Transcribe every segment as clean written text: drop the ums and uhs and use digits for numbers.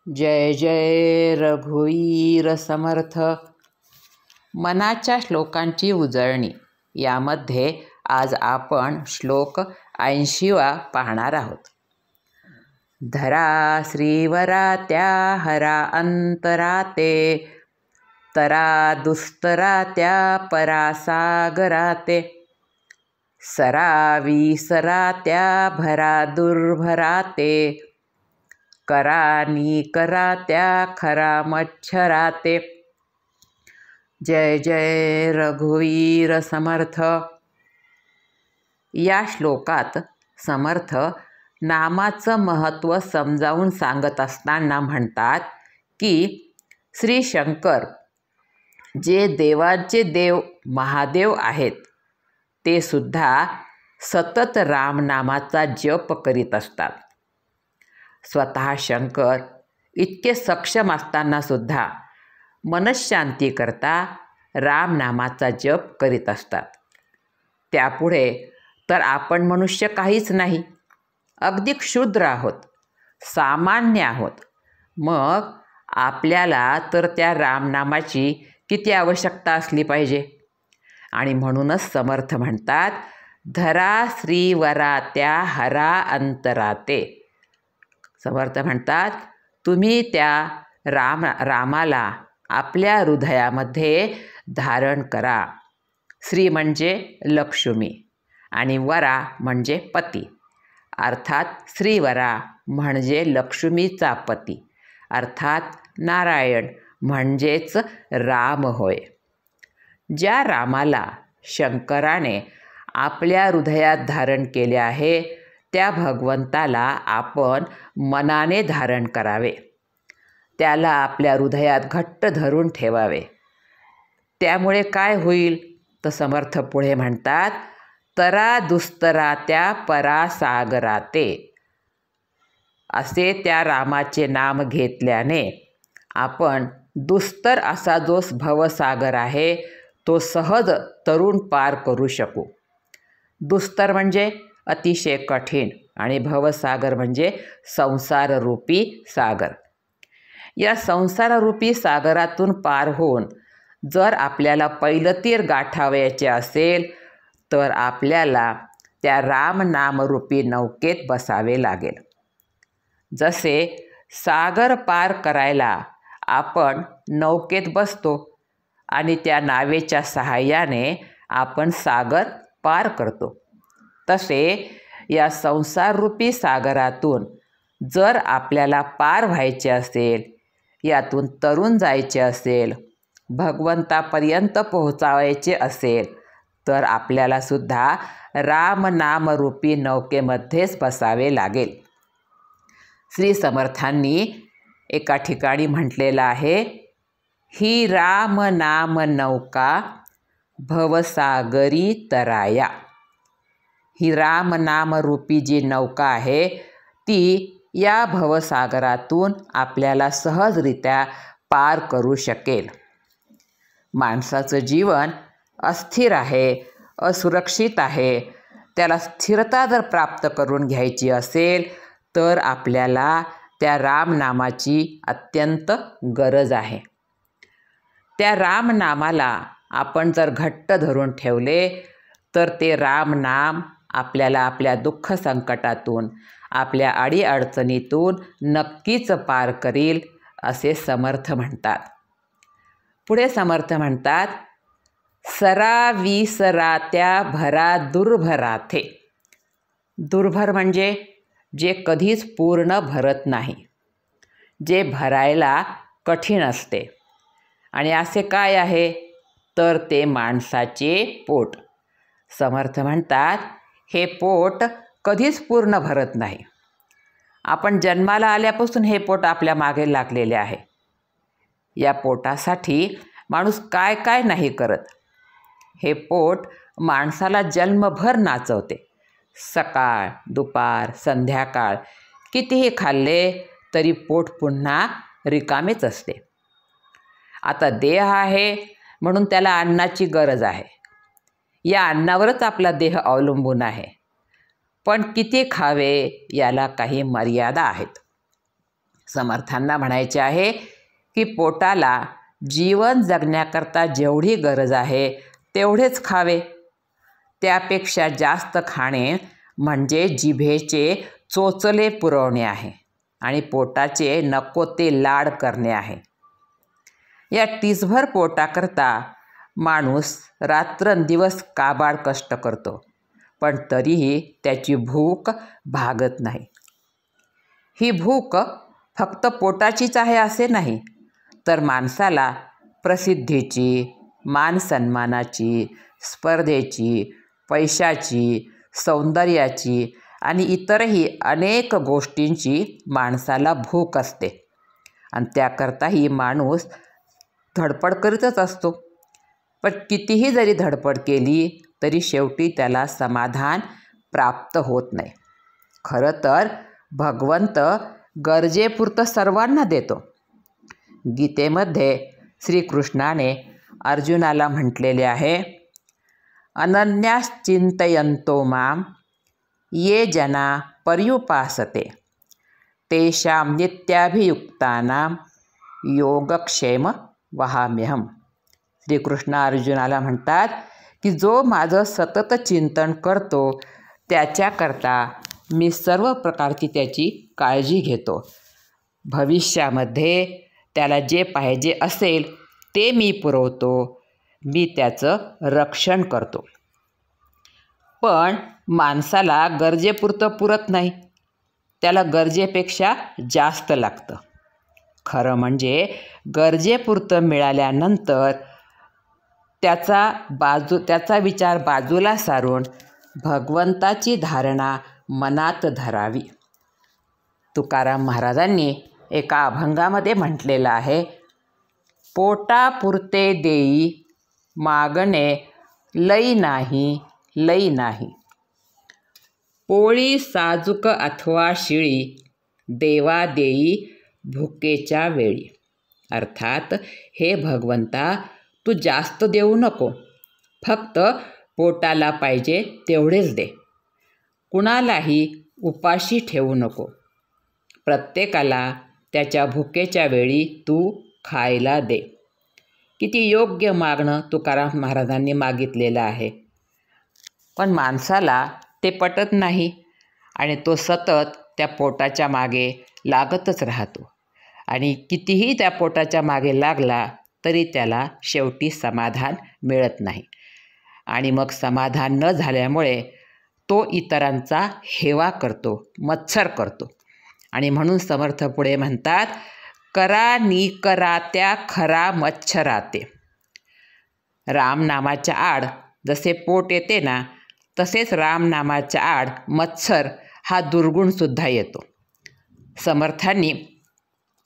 जय जय रघुवीर समर्थ. मनाच्या श्लोकांची उजळणी यामध्ये आज आपण श्लोक 80वा पाहणार आहोत. धरा श्रीवरा त्या हरा अंतराते, तरा दुस्तरा त्या परासागराते, सरा विसरा त्या भरा दुर्भराते, करा करा त्या खरा मच्छराते. जय जय रघुवीर समर्थ. या श्लोकात समर्थ नामाचं महत्त्व समजावून सांगत असताना म्हणतात की श्री शंकर जे देवांचे देव महादेव आहेत ते सुद्धा सतत रामनामाचा जप करीत असतात. स्वतः शंकर इतके सक्षम असतानासुद्धा मनःशांतीकरता रामनामाचा जप करीत असतात. त्यापुढे तर आपण मनुष्य काहीच नाही, अगदी क्षुद्र आहोत, सामान्य आहोत. मग आपल्याला तर त्या रामनामाची किती आवश्यकता असली पाहिजे. आणि म्हणूनच समर्थ म्हणतात, धरा श्रीवरा त्या हरा अंतराते. समर्थ म्हणतात, तुम्ही त्या रामाला आपल्या हृदयामध्ये धारण करा. श्री म्हणजे लक्ष्मी आणि वरा म्हणजे पती, अर्थात श्रीवरा म्हणजे लक्ष्मीचा पती, अर्थात नारायण म्हणजेच राम होय. ज्या रामाला शंकराने आपल्या हृदयात धारण केले आहे त्या भगवंताला आपण मनाने धारण करावे, त्याला आपल्या हृदयात घट्ट धरून ठेवावे. त्यामुळे काय होईल तर समर्थ पुढे म्हणतात, तरा दुस्तरा त्या परासागराते. असे त्या रामाचे नाम घेतल्याने आपण दुस्तर असा जो भवसागर आहे तो सहज तरुण पार करू शकू. दुस्तर म्हणजे अतिशय कठीण आणि भवसागर म्हणजे संसाररूपी सागर. या संसाररूपी सागरातून पार होऊन जर आपल्याला पहिलं तीर गाठावयाचे असेल तर आपल्याला त्या रामनामरूपी नौकेत बसावे लागेल. जसे सागर पार करायला आपण नौकेत बसतो आणि त्या नावेच्या सहाय्याने आपण सागर पार करतो, तसे या संसाररूपी सागरातून जर आपल्याला पार व्हायचे असेल, यातून तरुण जायचे असेल, भगवंतापर्यंत पोहोचायचे असेल तर आपल्याला सुद्धा रामनामरूपी नौकेमध्येच बसावे लागेल. श्री समर्थांनी एका ठिकाणी म्हटलेलं आहे, ही राम नाम नौका भवसागरी तराया. ही रामनामरूपी जी नौका आहे ती या भवसागरातून आपल्याला सहजरित्या पार करू शकेल. माणसाचं जीवन अस्थिर आहे, असुरक्षित आहे. त्याला स्थिरता जर प्राप्त करून घ्यायची असेल तर आपल्याला त्या रामनामाची अत्यंत गरज आहे. त्या रामनामाला आपण जर घट्ट धरून ठेवले तर ते रामनाम आपल्याला आपल्या दुःख संकटातून, आपल्या अडीअडचणीतून नक्कीच पार करील असे समर्थ म्हणतात. पुढे समर्थ म्हणतात, सरा विसरा त्या भरा दुर्भराथे. दुर्भर म्हणजे जे कधीच पूर्ण भरत नाही, जे भरायला कठीण असते. आणि असे काय आहे तर ते माणसाचे पोट. समर्थ म्हणतात, हे पोट कधीच पूर्ण भरत नाही. आपण जन्माला आल्यापासून हे पोट आपल्या मागे लागलेले आहे. या पोटासाठी माणूस काय काय नाही करत. हे पोट माणसाला जन्मभर नाचवते. सकाळ दुपार संध्याकाळ कितीही खाल्ले तरी पोट पुन्हा रिकामेच असते. आता देह आहे म्हणून त्याला अन्नाची गरज आहे. या अन्नावरच आपला देह अवलंबून आहे. पण किती खावे याला काही मर्यादा आहेत. समर्थांना म्हणायचे आहे की पोटाला जीवन जगण्याकरता जेवढी गरज आहे तेवढेच खावे. त्यापेक्षा जास्त खाणे म्हणजे जिभेचे चोचले पुरवणे आहे आणि पोटाचे नको ते लाड करणे आहे. या टीसभर पोटाकरता माणूस रात्रंदिवस काबाड कष्ट करतो, पण तरीही त्याची भूक भागत नाही. ही भूक फक्त पोटाचीच आहे असे नाही, तर माणसाला प्रसिद्धीची, मानसन्मानाची, स्पर्धेची, पैशाची, सौंदर्याची आणि इतरही अनेक गोष्टींची माणसाला भूक असते आणि त्याकरताही माणूस धडपड करीतच असतो. पण कितीही जरी धडपड केली तरी शेवटी त्याला समाधान प्राप्त होत नाही. खरं तर भगवंत गरजेपुरतं सर्वांना देतो. गीतेमध्ये श्रीकृष्णाने अर्जुनाला म्हटलेले आहे, अनन्याश्चिंतयन्तो मां ये जना पर्युपासते तेषां नित्याभियुक्तानां योगक्षेम वहाम्यहम्. श्रीकृष्ण अर्जुनाला म्हणतात की जो माझं सतत चिंतन करतो त्याच्याकरता मी सर्व प्रकारची त्याची काळजी घेतो. भविष्यामध्ये त्याला जे पाहिजे असेल ते मी पुरवतो, मी त्याचं रक्षण करतो. पण माणसाला गरजेपुरतं पुरत नाही, त्याला गरजेपेक्षा जास्त लागतं. खरं म्हणजे गरजेपुरतं मिळाल्यानंतर त्याचा विचार बाजूला सारून भगवंताची धारणा मनात धरावी. तुकाराम महाराजांनी एका अभंगामध्ये म्हटलेलं आहे, पोटापुरते देई मागणे लई नाही, लई नाही. पोळी साजूक अथवा शिळी देवा देई भुकेच्या वेळी. अर्थात हे भगवंता, तू जास्त देऊ नको, फक्त पोटाला पाहिजे तेवढेच दे. कुणालाही उपाशी ठेवू नको. प्रत्येकाला त्याच्या भुकेच्या वेळी तू खायला दे. किती योग्य मागणं तुकाराम महाराजांनी मागितलेलं आहे. पण माणसाला ते पटत नाही आणि तो सतत त्या पोटाच्या मागे लागतच राहतो आणि कितीही त्या पोटाच्या मागे लागला तरी त्याला शेवटी समाधान मिळत नाही आणि मग समाधान न झाल्यामुळे तो इतरांचा हेवा करतो, मत्सर करतो. आणि म्हणून समर्थ पुढे म्हणतात, करा नी करा त्या खरा मच्छराते. रामनामाच्या आड जसे पोट येते ना, तसेच रामनामाच्या आड मत्सर हा दुर्गुणसुद्धा येतो. समर्थांनी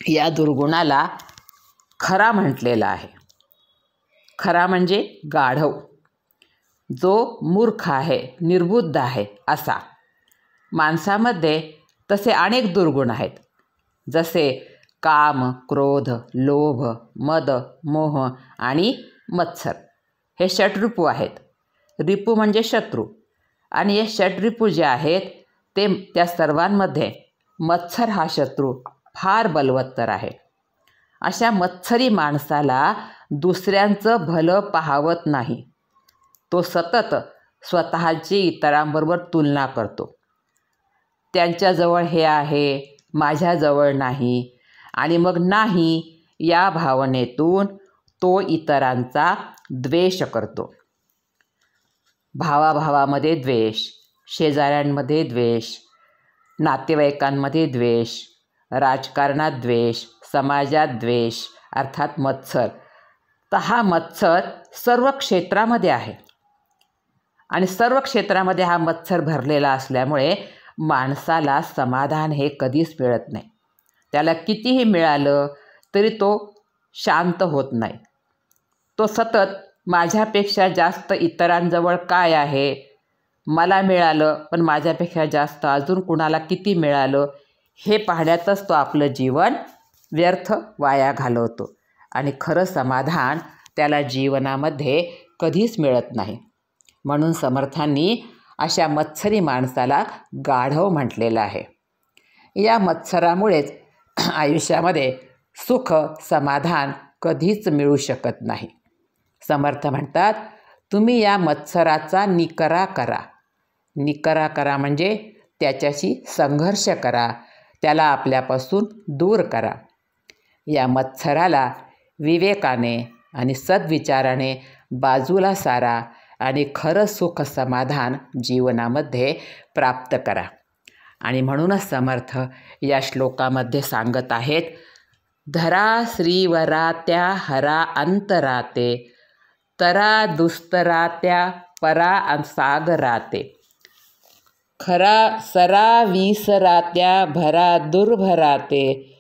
या दुर्गुणाला खरा म्हटलेला आहे. खरा म्हणजे गाढव, जो मूर्ख आहे, निर्बुद्ध आहे असा. माणसामध्ये तसे अनेक दुर्गुण आहेत, जसे काम, क्रोध, लोभ, मद, मोह आणि मत्सर. हे षटरिपू आहेत. रिपू म्हणजे शत्रू आणि हे षटरिपू जे आहेत ते त्या सर्वांमध्ये मत्सर हा शत्रू फार बलवत्तर आहे. अशा मत्सरी माणसाला दुसऱ्यांचं भलं पाहावत नाही. तो सतत स्वतःची इतरांबरोबर तुलना करतो. त्यांच्याजवळ हे आहे, माझ्याजवळ नाही, आणि मग नाही या भावनेतून तो इतरांचा द्वेष करतो. भावाभावामध्ये द्वेष, शेजाऱ्यांमध्ये द्वेष, नातेवाईकांमध्ये द्वेष, राजकारणात द्वेष, समाजात द्वेष, अर्थात मत्सर. तर हा मत्सर सर्व क्षेत्रामध्ये आहे आणि सर्व क्षेत्रामध्ये हा मत्सर भरलेला असल्यामुळे माणसाला समाधान हे कधीच मिळत नाही. त्याला कितीही मिळालं तरी तो शांत होत नाही. तो सतत माझ्यापेक्षा जास्त इतरांजवळ काय आहे, मला मिळालं पण माझ्यापेक्षा जास्त अजून कुणाला किती मिळालं, हे पाहण्यातच तो आपलं जीवन व्यर्थ वाया घालवतो आणि खरं समाधान त्याला जीवनामध्ये कधीच मिळत नाही. म्हणून समर्थांनी अशा मत्सरी माणसाला गाढव म्हटलेलं आहे. या मत्सरामुळेच आयुष्यामध्ये सुख समाधान कधीच मिळू शकत नाही. समर्थ म्हणतात, तुम्ही या मत्सराचा निकरा करा. निकरा करा म्हणजे त्याच्याशी संघर्ष करा, त्याला आपल्यापासून दूर करा. या मत्सराला विवेकाने आणि सद्विचाराने बाजूला सारा आणि खरं सुख समाधान जीवनामध्ये प्राप्त करा. आणि म्हणूनच समर्थ या श्लोकामध्ये सांगत आहेत, धरा श्रीवरा त्या हरा अंतराते, तरा दुस्तरात्या परा सागराते, खरा सरा विसरात्या भरा दुर्भराते,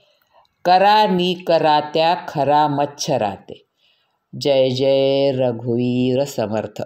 करा निकरात्या खरा मच्छराते. जय जय रघुवीर समर्थ.